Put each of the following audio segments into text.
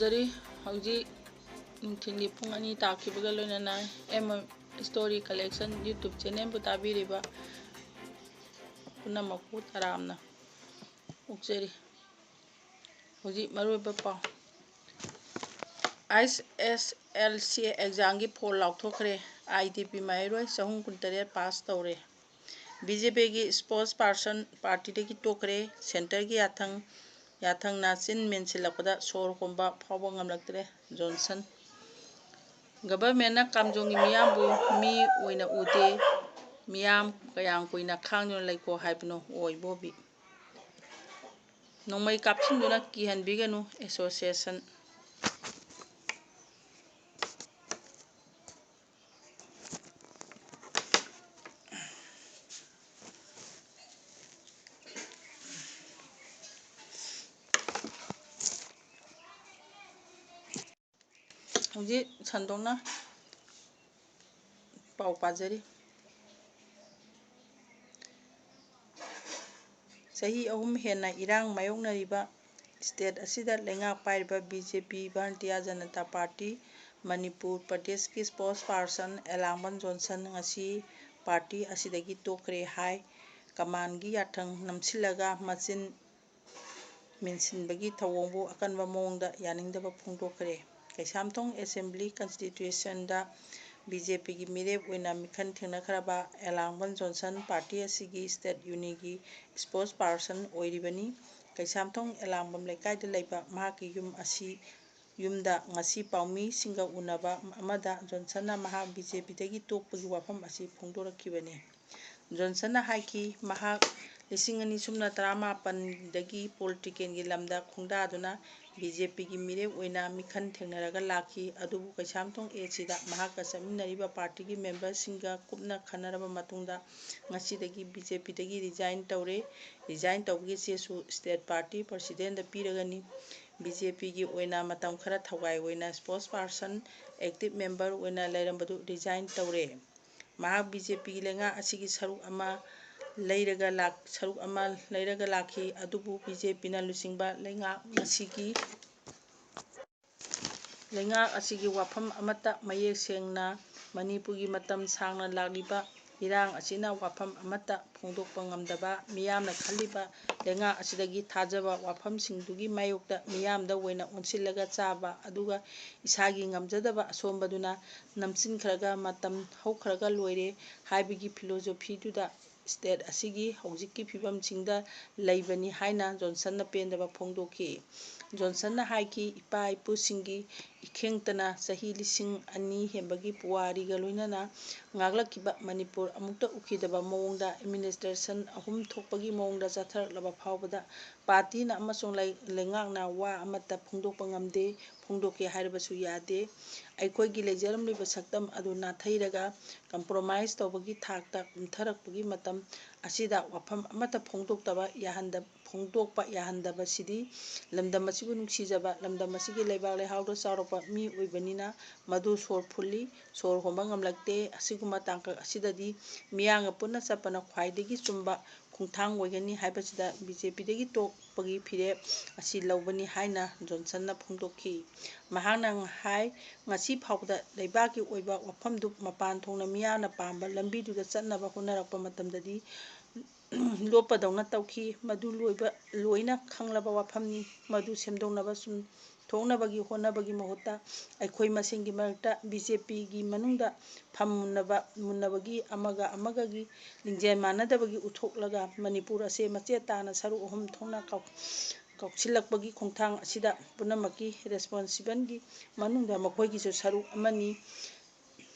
ꯇꯧꯖꯔꯤ ꯍꯧꯖꯤꯛ ꯅꯨꯡꯊꯤꯜꯒꯤ ꯄꯨꯡ 2 ꯇꯥꯈꯤꯕꯒ ꯂꯣꯏꯅꯅ ꯁ꯭ꯇꯣꯔꯤ ꯀꯂꯦꯛꯁꯟ ꯌꯨꯇ꯭ꯌꯨꯕ ꯆꯦꯅꯦꯜꯕꯨ ꯇꯥꯕꯤꯔꯤꯕ ꯄꯨꯝꯅꯃꯛꯄꯨ ꯇꯔꯥꯝꯅ ꯑꯣꯛꯆꯔꯤ ꯍꯧꯖꯤꯛ ꯃꯔꯨꯑꯣꯏꯕ ꯄꯥꯎ SSLC ꯑꯦꯛꯖꯥꯝꯒꯤ ꯐꯣꯜ ꯂꯥꯎꯊꯣꯛꯈ꯭ꯔꯦ IDP ꯃꯍꯩꯔꯣꯏ 328 ꯄꯥꯁ ꯇꯧꯔꯦ BJPꯒꯤ ꯁ꯭ꯄꯣꯛꯁ ꯄꯥꯔꯁꯟ ꯄꯥꯔꯇꯤꯗꯒꯤ ꯇꯣꯛꯈ꯭ꯔꯦ ꯁꯦꯟꯇꯔꯒꯤ ꯌꯥꯊꯪꯅ ꯆꯤꯟ ꯃꯦꯟꯁꯤꯜꯂꯛꯄꯗ ꯁꯣꯔ ꯍꯣꯟꯕ ꯐꯥꯎꯕ ꯉꯝꯂꯛꯇ꯭ꯔꯦ ꯖꯣꯟꯁꯟ ꯒꯚꯔꯟꯃꯦꯟꯠꯅ ꯀꯥꯝꯖꯣꯡꯒꯤ ꯃꯤꯌꯥꯝꯕꯨ ꯃꯤ ꯑꯣꯏꯅ ꯎꯗꯦ ꯃꯤꯌꯥꯝ ꯀꯌꯥꯝ ꯀꯨꯏꯅ ꯈꯥꯡꯗꯨꯅ ꯂꯩꯈꯣ ꯍꯥꯏꯕꯅꯣ ꯑꯣꯏꯕꯣꯕꯤ ꯅꯣꯡꯃꯩ ꯀꯥꯞꯁꯤꯟꯗꯨꯅ ꯀꯤꯍꯟꯕꯤꯒꯅꯨ ꯑꯦꯁꯣꯁꯤꯌꯦꯁꯟ ꯍꯧꯖꯤꯛ ꯁꯟꯗꯣꯛꯅ ꯄꯥꯎ ꯄꯥꯖꯔꯤ ꯆꯍꯤ 3 ꯍꯦꯟꯅ ꯏꯔꯥꯡ ꯃꯥꯌꯣꯛꯅꯔꯤꯕ ꯁ꯭ꯇꯦꯠ ꯑꯁꯤꯗ ꯂꯩꯉꯥꯛ ꯄꯥꯏꯔꯤꯕ BJP ꯚꯥꯔꯇꯤꯌꯥ ꯖꯅꯇꯥ ꯄꯥꯔꯇꯤ ꯃꯅꯤꯄꯨꯔ ꯄ꯭ꯔꯗꯦꯁꯀꯤ ꯁ꯭ꯄꯣꯛꯁ ꯄꯥꯔꯁꯟ ꯑꯦꯂꯥꯡꯕꯟ ꯖꯣꯟꯁꯟ ꯉꯁꯤ ꯄꯥꯔꯇꯤ ꯑꯁꯤꯗꯒꯤ ꯇꯣꯛꯈ꯭ꯔꯦ ꯍꯥꯏ ꯀꯃꯥꯟꯒꯤ ꯌꯥꯊꯪ ꯅꯝꯁꯤꯜꯂꯒ ꯃꯆꯤꯟ ꯃꯦꯟꯁꯤꯟꯕꯒꯤ ꯊꯧꯑꯣꯡꯕꯨ ꯑꯀꯟꯕ ꯃꯑꯣꯡꯗ ꯌꯥꯅꯤꯡꯗꯕ ꯐꯣꯡꯗꯣꯛꯈ꯭ꯔꯦ ꯀꯩꯁꯥꯝꯊꯣꯡ ꯑꯦꯁꯦꯝꯕ꯭ꯂꯤ ꯀꯟꯁꯇꯤꯇ꯭ꯌꯨꯁꯟꯗ BJPꯒꯤ ꯃꯤꯔꯦꯞ ꯑꯣꯏꯅ ꯃꯤꯈꯜ ꯊꯦꯡꯅꯈ꯭ꯔꯕ ꯑꯦꯂꯥꯡꯕꯟ ꯖꯣꯟꯁꯟ ꯄꯥꯔꯇꯤ ꯑꯁꯤꯒꯤ ꯁ꯭ꯇꯦꯠ ꯌꯨꯅꯤꯠꯒꯤ ꯁ꯭ꯄꯣꯛꯁ ꯄꯥꯔꯁꯟ ꯑꯣꯏꯔꯤꯕꯅꯤ ꯀꯩꯁꯥꯝꯊꯣꯡ ꯑꯦꯂꯥꯡꯕꯝ ꯂꯩꯀꯥꯏꯗ ꯂꯩꯕ ꯃꯍꯥꯛꯀꯤ ꯌꯨꯝꯗ ꯉꯁꯤ ꯄꯥꯎꯃꯤꯁꯤꯡꯒ ꯎꯅꯕ ꯑꯃꯗ ꯖꯣꯟꯁꯟꯅ ꯃꯍꯥꯛ BJPꯗꯒꯤ ꯇꯣꯛꯄꯒꯤ ꯋꯥꯐꯝ ꯑꯁꯤ ꯐꯣꯡꯗꯣꯔꯛꯈꯤꯕꯅꯤ ꯖꯣꯟꯁꯟꯅ ꯍꯥꯏꯈꯤ ꯃꯍꯥꯛ 2017ꯗꯒꯤ ꯄꯣꯂꯤꯇꯤꯀꯦꯜꯒꯤ ꯂꯝꯗ ꯈꯣꯡꯗꯥꯗꯨꯅ BJPꯒꯤ ꯃꯤꯔꯦꯞ ꯑꯣꯏꯅ ꯃꯤꯈꯜ ꯊꯦꯡꯅꯔꯒ ꯂꯥꯛꯈꯤ ꯑꯗꯨꯕꯨ ꯀꯩꯁꯥꯝꯊꯣꯡ ꯑꯦꯁꯤꯗ ꯃꯍꯥꯛꯀ ꯆꯠꯃꯤꯟꯅꯔꯤꯕ ꯄꯥꯔꯇꯤꯒꯤ ꯃꯦꯝꯕꯔꯁꯤꯡꯒ ꯀꯨꯞꯅ ꯈꯟꯅꯔꯕ ꯃꯇꯨꯡꯗ ꯉꯁꯤꯗꯒꯤ BJPꯗꯒꯤ ꯔꯤꯖꯥꯏꯟ ꯇꯧꯔꯦ ꯔꯤꯖꯥꯏꯟ ꯇꯧꯕꯒꯤ ꯆꯦꯁꯨ ꯁ꯭ꯇꯦꯠ ꯄꯥꯔꯇꯤ ꯄ꯭ꯔꯁꯤꯗꯦꯟꯠꯗ ꯄꯤꯔꯒꯅꯤ BJPꯒꯤ ꯑꯣꯏꯅ ꯃꯇꯝ ꯈꯔ ꯊꯋꯥꯏ ꯑꯣꯏꯅ ꯁ꯭ꯄꯣꯛꯁ ꯄꯥꯔꯁꯟ ꯑꯦꯛꯇꯤꯚ ꯃꯦꯝꯕꯔ ꯑꯣꯏꯅ ꯂꯩꯔꯝꯕꯗꯨ ꯔꯤꯖꯥꯏꯟ ꯇꯧꯔꯦ ꯃꯍꯥꯛ BJPꯒꯤ ꯂꯩꯉꯥꯛ ꯑꯁꯤꯒꯤ ꯁꯔꯨꯛ ꯑꯃ ꯂꯩꯔꯒ ꯂꯥꯛꯈꯤ ꯑꯗꯨꯕꯨ BJPꯅ ꯂꯨꯆꯤꯡꯕ ꯂꯩꯉꯥꯛ ꯑꯁꯤꯒꯤ ꯋꯥꯐꯝ ꯑꯃꯠꯇ ꯃꯌꯦꯛ ꯁꯦꯡꯅ ꯃꯅꯤꯄꯨꯔꯒꯤ ꯃꯇꯝ ꯁꯥꯡꯅ ꯂꯥꯛꯂꯤꯕ ꯏꯔꯥꯡ ꯑꯁꯤꯅ ꯋꯥꯐꯝ ꯑꯃꯠꯇ ꯐꯣꯡꯗꯣꯛꯄ ꯉꯝꯗꯕ ꯃꯤꯌꯥꯝꯅ ꯈꯜꯂꯤꯕ ꯂꯩꯉꯥꯛ ꯑꯁꯤꯗꯒꯤ ꯊꯥꯖꯕ ꯋꯥꯐꯝꯁꯤꯡꯗꯨꯒꯤ ꯃꯥꯌꯣꯛꯇ ꯃꯤꯌꯥꯝꯗ ꯑꯣꯏꯅ ꯑꯣꯟꯁꯤꯜꯂꯒ ꯆꯥꯕ ꯑꯗꯨꯒ ꯏꯁꯥꯒꯤ ꯉꯝꯖꯗꯕ ꯑꯁꯣꯟꯕꯗꯨꯅ ꯅꯝꯁꯤꯟꯈ꯭ꯔꯒ ꯃꯇꯝ ꯍꯧꯈ꯭ꯔꯒ ꯂꯣꯏꯔꯦ ꯍꯥꯏꯕꯒꯤ ꯐꯤꯂꯣꯁꯣꯐꯤꯗꯨꯗ ꯁ꯭ꯇꯦꯠ ꯑꯁꯤꯒꯤ ꯍꯧꯖꯤꯛꯀꯤ ꯐꯤꯕꯝꯁꯤꯡꯗ ꯂꯩꯕꯅꯤ ꯍꯥꯏꯅ ꯖꯣꯟꯁꯟꯅ ꯄꯦꯟꯗꯕ ꯐꯣꯡꯗꯣꯛꯈꯤ ꯖꯣꯟꯁꯟꯅ ꯍꯥꯏꯈꯤ ꯏꯄꯥ ꯏꯄꯨꯁꯤꯡꯒꯤ ꯏꯈꯦꯡꯇꯅ ꯆꯍꯤ 2000 ꯍꯦꯟꯕꯒꯤ ꯄꯨꯋꯥꯔꯤꯒ ꯂꯣꯏꯅꯅ ꯉꯥꯛꯂꯛꯈꯤꯕ ꯃꯅꯤꯄꯨꯔ ꯑꯃꯨꯛꯇ ꯎꯈꯤꯗꯕ ꯃꯑꯣꯡꯗ ꯑꯦꯗꯃꯤꯅꯤꯁꯇ꯭ꯔꯦꯁꯟ 3 ꯊꯣꯛꯄꯒꯤ ꯃꯑꯣꯡꯗ ꯆꯠꯊꯔꯛꯂꯕ ꯐꯥꯎꯕꯗ ꯄꯥꯔꯇꯤꯅ ꯑꯃꯁꯨꯡ ꯂꯩꯉꯥꯛꯅ ꯋꯥ ꯑꯃꯠꯇ ꯐꯣꯡꯗꯣꯛꯄ ꯉꯝꯗꯦ ꯐꯣꯡꯗꯣꯛꯀꯦ ꯍꯥꯏꯔꯕꯁꯨ ꯌꯥꯗꯦ ꯑꯩꯈꯣꯏꯒꯤ ꯂꯩꯖꯔꯝꯂꯤꯕ ꯁꯛꯇꯝ ꯑꯗꯨ ꯅꯥꯊꯩꯔꯒ ꯀꯝꯄ꯭ꯔꯣꯃꯥꯏꯖ ꯇꯧꯕꯒꯤ ꯊꯥꯛꯇ ꯀꯨꯝꯊꯔꯛꯄꯒꯤ ꯃꯇꯝ ꯑꯁꯤꯗ ꯋꯥꯐꯝ ꯑꯃꯠꯇ ꯐꯣꯡꯗꯣꯛꯄ ꯌꯥꯍꯟꯗꯕꯁꯤꯗꯤ ꯂꯝꯗꯝ ꯑꯁꯤꯕꯨ ꯅꯨꯡꯁꯤꯖꯕ ꯂꯝꯗꯝ ꯑꯁꯤꯒꯤ ꯂꯩꯕꯥꯛ ꯂꯩꯍꯥꯎꯗ ꯆꯥꯎꯔꯛꯄ ꯃꯤ ꯑꯣꯏꯕꯅꯤꯅ ꯃꯗꯨ ꯁꯣꯔ ꯐꯨꯜꯂꯤ ꯁꯣꯔ ꯍꯣꯟꯕ ꯉꯝꯂꯛꯇꯦ ꯑꯁꯤꯒꯨꯝꯕ ꯇꯥꯡꯀꯛ ꯑꯁꯤꯗꯗꯤ ꯃꯤꯌꯥꯝꯒ ꯄꯨꯟꯅ ꯆꯠꯄꯅ ꯈ꯭ꯋꯥꯏꯗꯒꯤ ꯆꯨꯝꯕ ꯈꯣꯡꯊꯥꯡ ꯑꯣꯏꯒꯅꯤ ꯍꯥꯏꯕꯁꯤꯗ BJPꯗꯒꯤ ꯇꯣꯛꯄꯒꯤ ꯐꯤꯔꯦꯞ ꯑꯁꯤ ꯂꯧꯕꯅꯤ ꯍꯥꯏꯅ ꯖꯣꯟꯁꯟꯅ ꯐꯣꯡꯗꯣꯛꯈꯤ ꯃꯍꯥꯛꯅ ꯍꯥꯏ ꯉꯁꯤ ꯐꯥꯎꯕꯗ ꯂꯩꯕꯥꯛꯀꯤ ꯑꯣꯏꯕ ꯋꯥꯐꯝꯗꯨ ꯃꯄꯥꯟ ꯊꯣꯡꯅ ꯃꯤꯌꯥꯝꯅ ꯄꯥꯝꯕ ꯂꯝꯕꯤꯗꯨꯗ ꯆꯠꯅꯕ ꯍꯣꯠꯅꯔꯛꯄ ꯃꯇꯝꯗꯗꯤ ꯂꯣꯠꯄꯗꯧꯅ ꯇꯧꯈꯤ ꯃꯗꯨ ꯂꯣꯏꯅ ꯈꯪꯂꯕ ꯋꯥꯐꯝꯅꯤ ꯃꯗꯨ ꯁꯦꯝꯗꯣꯛꯅꯕ ꯆꯨꯝꯊꯣꯛꯅꯕꯒꯤ ꯍꯣꯠꯅꯕꯒꯤ ꯃꯍꯨꯠꯇ ꯑꯩꯈꯣꯏ ꯃꯁꯦꯟꯒꯤ ꯃꯔꯛꯇ BJPꯒꯤ ꯃꯅꯨꯡꯗ ꯐꯝ ꯃꯨꯟꯅꯕꯒꯤ ꯑꯃꯒ ꯑꯃꯒꯒꯤ ꯂꯤꯡꯖꯦꯜ ꯃꯥꯟꯅꯗꯕꯒꯤ ꯎꯠꯊꯣꯛꯂꯒ ꯃꯅꯤꯄꯨꯔ ꯑꯁꯤ ꯃꯆꯦꯠ ꯇꯥꯅ ꯁꯔꯨꯛ 3 ꯊꯣꯛꯅ ꯀꯥꯎꯁꯤꯜꯂꯛꯄꯒꯤ ꯈꯣꯡꯊꯥꯡ ꯑꯁꯤꯗ ꯄꯨꯝꯅꯃꯛꯀꯤ ꯔꯦꯁꯄꯣꯟꯁꯤꯕꯜꯒꯤ ꯃꯅꯨꯡꯗ ꯃꯈꯣꯏꯒꯤꯁꯨ ꯁꯔꯨꯛ ꯑꯃꯅꯤ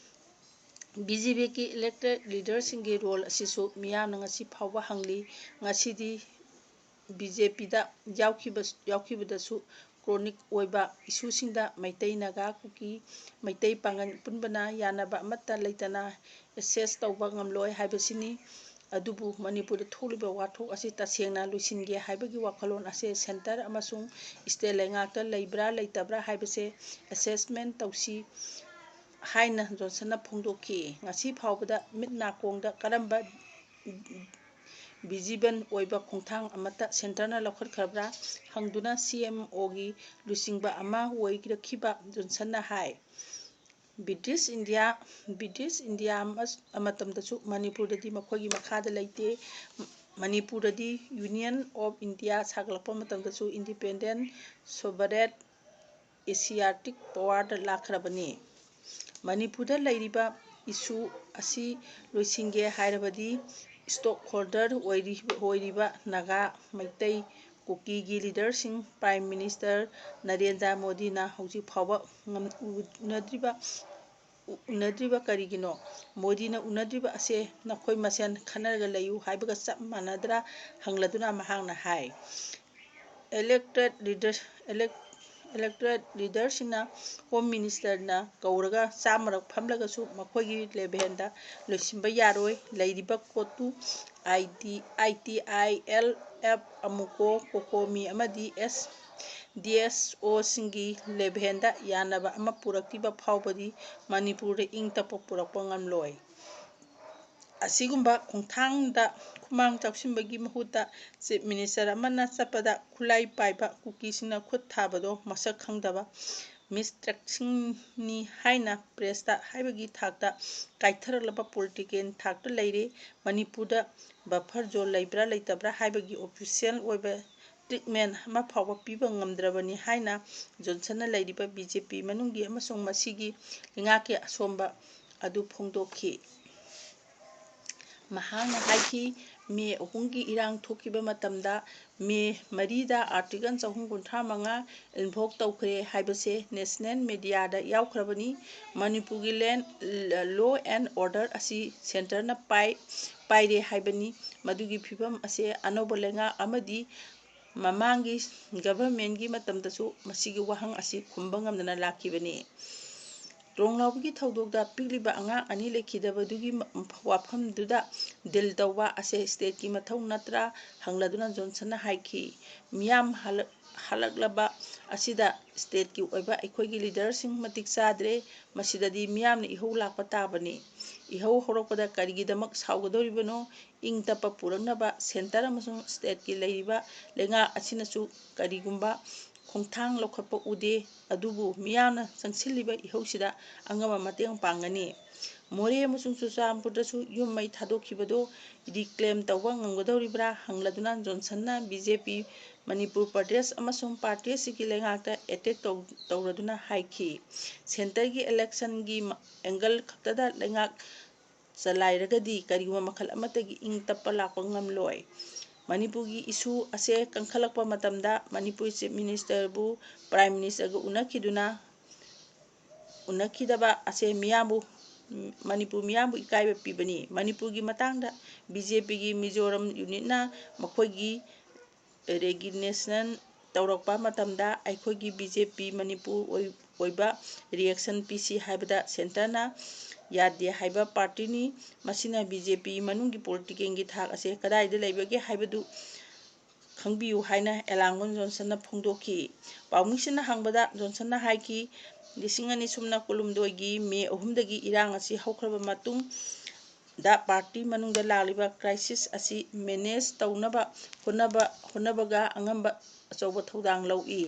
BJPꯒꯤ ꯏꯂꯦꯛꯇꯦꯗ ꯂꯤꯗꯔꯁꯤꯡꯒꯤ ꯔꯣꯜ ꯑꯁꯤꯁꯨ ꯃꯤꯌꯥꯝꯅ ꯉꯁꯤ ꯐꯥꯎꯕ ꯍꯪꯂꯤ ꯉꯁꯤꯗꯤ BJPꯗ ꯌꯥꯎꯈꯤꯕꯗꯁꯨ ꯀ꯭ꯔꯣꯅꯤꯛ ꯑꯣꯏꯕ ꯏꯁꯨꯁꯤꯡꯗ ꯃꯩꯇꯩ ꯅꯥꯒꯥ ꯀꯨꯀꯤ ꯃꯩꯇꯩ ꯄꯥꯡꯒꯜ ꯄꯨꯟꯕꯅ ꯌꯥꯅꯕ ꯑꯃꯠꯇ ꯂꯩꯇꯅ ꯑꯦꯛꯁꯦꯁ ꯇꯧꯕ ꯉꯝꯂꯣꯏ ꯍꯥꯏꯕꯁꯤꯅꯤ ꯑꯗꯨꯕꯨ ꯃꯅꯤꯄꯨꯔꯗ ꯊꯣꯛꯂꯤꯕ ꯋꯥꯊꯣꯛ ꯑꯁꯤ ꯇꯁꯦꯡꯅ ꯂꯣꯏꯁꯤꯟꯒꯦ ꯍꯥꯏꯕꯒꯤ ꯋꯥꯈꯜꯂꯣꯟ ꯑꯁꯤ ꯁꯦꯟꯇꯔ ꯑꯃꯁꯨꯡ ꯁ꯭ꯇꯦꯠ ꯂꯩꯉꯥꯛꯇ ꯂꯩꯕ꯭ꯔꯥ ꯂꯩꯇꯕ꯭ꯔꯥ ꯍꯥꯏꯕꯁꯦ ꯑꯦꯁꯦꯁꯃꯦꯟꯠ ꯇꯧꯁꯤ ꯍꯥꯏꯅ ꯖꯣꯟꯁꯟꯅ ꯐꯣꯡꯗꯣꯛꯈꯤ ꯉꯁꯤ ꯐꯥꯎꯕꯗ ꯃꯤꯠ ꯅꯥꯀꯣꯡꯗ ꯀꯔꯝꯕ ꯚꯤꯖꯤꯕꯜ ꯑꯣꯏꯕ ꯈꯣꯡꯊꯥꯡ ꯑꯃꯠꯇ ꯁꯦꯟꯇꯔꯅ ꯂꯧꯈꯠꯈ꯭ꯔꯕ꯭ꯔꯥ ꯍꯪꯗꯨꯅ CMOꯒꯤ ꯂꯨꯆꯤꯡꯕ ꯑꯃ ꯑꯣꯏꯔꯛꯈꯤꯕ ꯖꯣꯟꯁꯟꯅ ꯍꯥꯏ꯫ ꯕ꯭ꯔꯤꯇꯤꯁ ꯏꯟꯗꯤꯌꯥ ꯃꯇꯝꯗꯁꯨ ꯃꯅꯤꯄꯨꯔꯗꯗꯤ ꯃꯈꯣꯏꯒꯤ ꯃꯈꯥꯗ ꯂꯩꯇꯦ꯫ ꯃꯅꯤꯄꯨꯔꯗꯗꯤ ꯌꯨꯅꯤꯌꯟ ꯑꯣꯐ ꯏꯟꯗꯤꯌꯥ ꯁꯥꯒꯠꯂꯛꯄ ꯃꯇꯝꯗꯁꯨ ꯏꯟꯗꯤꯄꯦꯟꯗꯦꯟꯠ ꯁꯣꯚꯔꯦꯟ ꯑꯦꯁꯤꯌꯥꯇꯤꯛ ꯄꯥꯋꯔꯗ ꯂꯥꯛꯈ꯭ꯔꯕꯅꯤ꯫ ꯃꯅꯤꯄꯨꯔꯗ ꯂꯩꯔꯤꯕ ꯏꯁꯨ ꯑꯁꯤ ꯂꯣꯏꯁꯤꯟꯒꯦ ꯍꯥꯏꯔꯕꯗꯤ ꯁ꯭ꯇꯦꯛꯍꯣꯜꯗꯔ ꯑꯣꯏꯔꯤꯕ ꯅꯥꯒꯥ, ꯃꯩꯇꯩ, ꯀꯨꯀꯤꯒꯤ ꯂꯤꯗꯔꯁꯤꯡ ꯄ꯭ꯔꯥꯏꯝ ꯃꯤꯅꯤꯁꯇꯔ ꯅꯔꯦꯟꯗ꯭ꯔ ꯃꯣꯗꯤꯅ ꯍꯧꯖꯤꯛ ꯐꯥꯎꯕ ꯎꯅꯗ꯭ꯔꯤꯕ ꯀꯔꯤꯒꯤꯅꯣ? ꯃꯣꯗꯤꯅ ꯎꯅꯗ꯭ꯔꯤꯕ ꯑꯁꯤ ꯅꯈꯣꯏ ꯃꯁꯦꯟ ꯈꯟꯅꯔꯒ ꯂꯩꯌꯨ ꯍꯥꯏꯕꯒ ꯆꯞ ꯃꯥꯟꯅꯗ꯭ꯔꯥ ꯍꯪꯂꯗꯨꯅ ꯃꯍꯥꯛꯅ ꯍꯥꯏ꯫ ꯏꯂꯦꯛꯇꯦꯗ ꯂꯤꯗꯔꯁꯤꯡꯅ ꯍꯣꯝ ꯃꯤꯅꯤꯁꯇꯔꯅ ꯀꯧꯔꯒ ꯆꯥꯝꯃꯔꯛ ꯐꯝꯂꯒꯁꯨ ꯃꯈꯣꯏꯒꯤ ꯂꯦꯚꯦꯜꯗ ꯂꯣꯏꯁꯤꯟꯕ ꯌꯥꯔꯣꯏ꯫ ꯂꯩꯔꯤꯕ ꯀꯣꯇꯨ, ITILF, ꯑꯃꯨꯀꯣ, ꯀꯣꯀꯣꯃꯤ ꯑꯃꯗꯤ DSOꯁꯤꯡꯒꯤ ꯂꯦꯚꯦꯜꯗ ꯌꯥꯅꯕ ꯑꯃ ꯄꯨꯔꯛꯇ꯭ꯔꯤꯕ ꯐꯥꯎꯕꯗꯤ ꯃꯅꯤꯄꯨꯔꯗ ꯏꯪ-ꯇꯞꯄ ꯄꯨꯔꯛꯄ ꯉꯝꯂꯣꯏ꯫ ꯑꯁꯤꯒꯨꯝꯕ ꯈꯣꯡꯊꯥꯡꯗ ꯈꯨꯃꯥꯡ ꯆꯥꯎꯁꯤꯟꯕꯒꯤ ꯃꯍꯨꯠꯇ ꯆꯤꯐ ꯃꯤꯅꯤꯁꯇꯔ ꯑꯃꯅ ꯆꯠꯄꯗ ꯈꯨꯠꯂꯥꯏ ꯄꯥꯏꯕ ꯀꯨꯀꯤꯁꯤꯡꯅ ꯈꯨꯠ ꯊꯥꯕꯗꯣ ꯃꯁꯛ ꯈꯪꯗꯕ ꯃꯤꯁꯇ꯭ꯔꯛꯁꯤꯡꯅꯤ ꯍꯥꯏꯅ ꯄ꯭ꯔꯦꯁꯇ ꯍꯥꯏꯕꯒꯤ ꯊꯥꯛꯇ ꯀꯥꯏꯊꯔꯛꯂꯕ ꯄꯣꯂꯤꯇꯤꯀꯦꯜ ꯊꯥꯛꯇ ꯂꯩꯔꯦ꯫ ꯃꯅꯤꯄꯨꯔꯗ ꯕꯐꯔ ꯖꯣꯟ ꯂꯩꯕ꯭ꯔꯥ ꯂꯩꯇꯕ꯭ꯔꯥ ꯍꯥꯏꯕꯒꯤ ꯑꯣꯐꯤꯁꯤꯌꯦꯜ ꯑꯣꯏꯕ ꯇ꯭ꯔꯤꯠꯃꯦꯟꯠ ꯑꯃ ꯐꯥꯎꯕ ꯄꯤꯕ ꯉꯝꯗ꯭ꯔꯕꯅꯤ ꯍꯥꯏꯅ ꯖꯣꯟꯁꯟꯅ ꯂꯩꯔꯤꯕ BJP ꯃꯅꯨꯡꯒꯤ ꯑꯃꯁꯨꯡ ꯃꯁꯤꯒꯤ ꯂꯩꯉꯥꯛꯀꯤ ꯑꯁꯣꯟꯕ ꯑꯗꯨ ꯐꯣꯡꯗꯣꯛꯈꯤ꯫ ꯃꯍꯥꯛꯅ ꯍꯥꯏꯈꯤ ꯃꯦ 3ꯒꯤ ꯏꯔꯥꯡ ꯊꯣꯛꯈꯤꯕ ꯃꯇꯝꯗ ꯃꯦ 4ꯗ ꯑꯥꯔꯇꯤꯀꯜ 335 ꯏꯟꯚꯣꯛ ꯇꯧꯈ꯭ꯔꯦ ꯍꯥꯏꯕꯁꯦ ꯅꯦꯁꯅꯦꯜ ꯃꯤꯗꯤꯌꯥꯗ ꯌꯥꯎꯈ꯭ꯔꯕꯅꯤ꯫ ꯃꯅꯤꯄꯨꯔꯒꯤ ꯂꯣ ꯑꯦꯟꯗ ꯑꯣꯔꯗꯔ ꯑꯁꯤ ꯁꯦꯟꯇꯔꯅ ꯄꯥꯏꯔꯦ ꯍꯥꯏꯕꯅꯤ꯫ ꯃꯗꯨꯒꯤ ꯐꯤꯚꯝ ꯑꯁꯤ ꯑꯅꯧꯕ ꯂꯩꯉꯥꯛ ꯑꯃꯗꯤ ꯃꯃꯥꯡꯒꯤ ꯒꯚꯔꯟꯃꯦꯟꯠꯀꯤ ꯃꯇꯝꯗꯁꯨ ꯃꯁꯤꯒꯤ ꯋꯥꯍꯪ ꯑꯁꯤ ꯈꯨꯝꯕ ꯉꯝꯗꯅ ꯂꯥꯛꯈꯤꯕꯅꯤ꯫ ꯇ꯭ꯔꯣꯡꯂꯥꯎꯕꯤꯒꯤ ꯊꯧꯗꯣꯛꯇ ꯄꯤꯛꯂꯤꯕ ꯑꯉꯥꯡ 2 ꯂꯩꯈꯤꯗꯕꯗꯨꯒꯤ ꯋꯥꯐꯝꯗꯨꯗ ꯗꯤꯜ ꯇꯧꯕ ꯑꯁꯤ ꯁ꯭ꯇꯦꯠꯀꯤ ꯃꯊꯧ ꯅꯠꯇ꯭ꯔꯥ ꯍꯪꯂꯗꯨꯅ ꯖꯣꯟꯁꯟꯅ ꯍꯥꯏꯈꯤ꯫ ꯃꯤꯌꯥꯝ ꯍꯜꯂꯛꯂꯕ ꯑꯁꯤꯗ ꯁ꯭ꯇꯦꯠꯀꯤ ꯑꯣꯏꯕ ꯑꯩꯈꯣꯏꯒꯤ ꯂꯤꯗꯔꯁꯤꯡ ꯃꯇꯤꯛ ꯆꯥꯗ꯭ꯔꯦ꯫ ꯃꯁꯤꯗꯗꯤ ꯃꯤꯌꯥꯝꯅ ꯏꯍꯧ ꯂꯥꯛꯄ ꯇꯥꯕꯅꯤ꯫ ꯏꯍꯧ ꯍꯧꯔꯛꯄꯗ ꯀꯔꯤꯒꯤꯗꯃꯛ ꯁꯥꯎꯒꯗꯧꯔꯤꯕꯅꯣ? ꯏꯪ-ꯇꯞꯄ ꯄꯨꯔꯛꯅꯕ ꯁꯦꯟꯇꯔ ꯑꯃꯁꯨꯡ ꯁ꯭ꯇꯦꯠꯀꯤ ꯂꯩꯔꯤꯕ ꯂꯩꯉꯥꯛ ꯑꯁꯤꯅꯁꯨ ꯀꯔꯤꯒꯨꯝꯕ ꯈꯣꯡꯊꯥꯡ ꯂꯧꯈꯠꯄ ꯎꯗꯦ꯫ ꯑꯗꯨꯕꯨ ꯃꯤꯌꯥꯝꯅ ꯆꯪꯁꯤꯜꯂꯤꯕ ꯏꯍꯧꯁꯤꯗ ꯑꯉꯝꯕ ꯃꯇꯦꯡ ꯄꯥꯡꯒꯅꯤ꯫ ꯃꯣꯔꯦ ꯑꯃꯁꯨꯡ ꯆꯨꯔꯆꯥꯟꯄꯨꯔꯗꯁꯨ ꯌꯨꯝ ꯃꯩ ꯊꯥꯗꯣꯛꯈꯤꯕꯗꯨ ꯔꯤꯀ꯭ꯂꯦꯝ ꯇꯧꯕ ꯉꯝꯒꯗꯧꯔꯤꯕ꯭ꯔꯥ ꯍꯪꯂꯗꯨꯅ ꯖꯣꯟꯁꯟꯅ BJP ꯃꯅꯤꯄꯨꯔ ꯄ꯭ꯔꯗꯦꯁ ꯑꯃꯁꯨꯡ ꯄꯥꯔꯇꯤ ꯑꯁꯤꯒꯤ ꯂꯩꯉꯥꯛꯇ ꯑꯦꯇꯦꯛ ꯇꯧꯔꯗꯨꯅ ꯍꯥꯏꯈꯤ꯫ ꯁꯦꯟꯇꯔꯒꯤ ꯏꯂꯦꯛꯁꯟꯒꯤ ꯑꯦꯡꯒꯜ ꯈꯛꯇꯗ ꯂꯩꯉꯥꯛ ꯆꯂꯥꯏꯔꯒꯗꯤ ꯀꯔꯤꯒꯨꯝꯕ ꯃꯈꯜ ꯑꯃꯠꯇꯒꯤ ꯏꯪ-ꯇꯞꯄ ꯂꯥꯛꯄ ꯉꯝꯂꯣꯏ꯫ ꯃꯅꯤꯄꯨꯔꯒꯤ ꯏꯁꯨ ꯑꯁꯤ ꯀꯟꯈꯠꯂꯛꯄ ꯃꯇꯝꯗ ꯃꯅꯤꯄꯨꯔ ꯆꯤꯐ ꯃꯤꯅꯤꯁꯇꯔꯕꯨ ꯄ꯭ꯔꯥꯏꯝ ꯃꯤꯅꯤꯁꯇꯔꯒ ꯎꯅꯈꯤꯗꯕ ꯑꯁꯤ ꯃꯅꯤꯄꯨꯔ ꯃꯤꯌꯥꯝꯕꯨ ꯏꯀꯥꯏꯕ ꯄꯤꯕꯅꯤ꯫ ꯃꯅꯤꯄꯨꯔꯒꯤ ꯃꯇꯥꯡꯗ BJPꯒꯤ ꯃꯤꯖꯣꯔꯥꯝ ꯌꯨꯅꯤꯠꯅ ꯃꯈꯣꯏꯒꯤ ꯔꯦꯒꯤꯒꯅꯦꯁꯟ ꯇꯧꯔꯛꯄ ꯃꯇꯝꯗ ꯑꯩꯈꯣꯏꯒꯤ BJP ꯃꯅꯤꯄꯨꯔ ꯑꯣꯏꯕ ꯔꯤꯑꯦꯛꯁꯟ ꯄꯤꯁꯤ ꯍꯥꯏꯕꯗ ꯁꯦꯟꯇꯔꯅ ꯌꯥꯗꯦ ꯍꯥꯏꯕ ꯄꯥꯔꯇꯤꯅꯤ꯫ ꯃꯁꯤꯅ BJP ꯃꯅꯨꯡꯒꯤ ꯄꯣꯂꯤꯇꯤꯀꯦꯜꯒꯤ ꯊꯥꯛ ꯑꯁꯤ ꯀꯗꯥꯏꯗ ꯂꯩꯕꯒꯦ ꯍꯥꯏꯕꯗꯨ ꯈꯪꯕꯤꯌꯨ ꯍꯥꯏꯅ ꯑꯦꯂꯥꯡꯕꯝ ꯖꯣꯟꯁꯟꯅ ꯐꯣꯡꯗꯣꯛꯈꯤ꯫ ꯄꯥꯎꯃꯤꯁꯤꯡꯅ ꯍꯪꯕꯗ ꯖꯣꯟꯁꯟꯅ ꯍꯥꯏꯈꯤ 2019ꯒꯤ ꯃꯦ 3ꯗꯒꯤ ꯏꯔꯥꯡ ꯑꯁꯤ ꯍꯧꯈ꯭ꯔꯕ ꯃꯇꯨꯡꯗ ꯄꯥꯔꯇꯤ ꯃꯅꯨꯡꯗ ꯂꯥꯛꯂꯤꯕ ꯀ꯭ꯔꯥꯏꯁꯤꯁ ꯑꯁꯤ ꯃꯦꯅꯦꯖ ꯇꯧꯅꯕ ꯍꯣꯠꯅꯕꯒ ꯑꯉꯝꯕ ꯑꯆꯧꯕ ꯊꯧꯗꯥꯡ ꯂꯧꯏ꯫